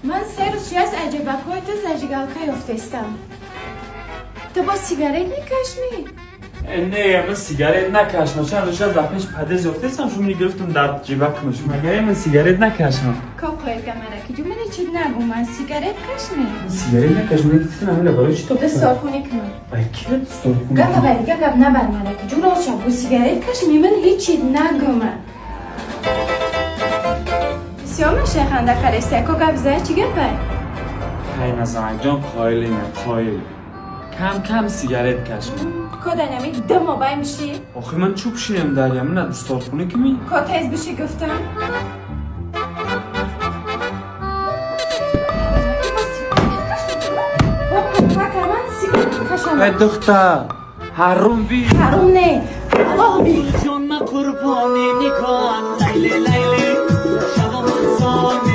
من سه روز از عجبه کوی تو زجگالکای افتستم. تو با سیگارت میکشمی؟ نه من سیگارت نکشم. چند روز از پیش پده زفتستم شو می گرفتم در جیبکمش. مگه من سیگارت نکشم. کاپوی کمرکی جو منی چی نگو من سیگارت کشمی. سیگارت نکشم نمیتونم همین برای چی تو؟ دستار کنی کنم. ای کی دستار کنی؟ گپ بری گپ نبر مرکی جو راست شب با سیگارت کشمی من هیچی نگو من. سیام شیخنده خریسته کو گپ زای چی گپه؟ خیلی نزنگ جان خایلی من خایلی. کم سیگارت کشم. کده نمی دم بای میشی؟ آخه من چوب شیم دریا من دستار کنی که می؟ کاتیز بشی گفتم. ای دختر حروم بی حروم نه الله بی جان ما قربانی نکن لیلی لیلی شب و روزان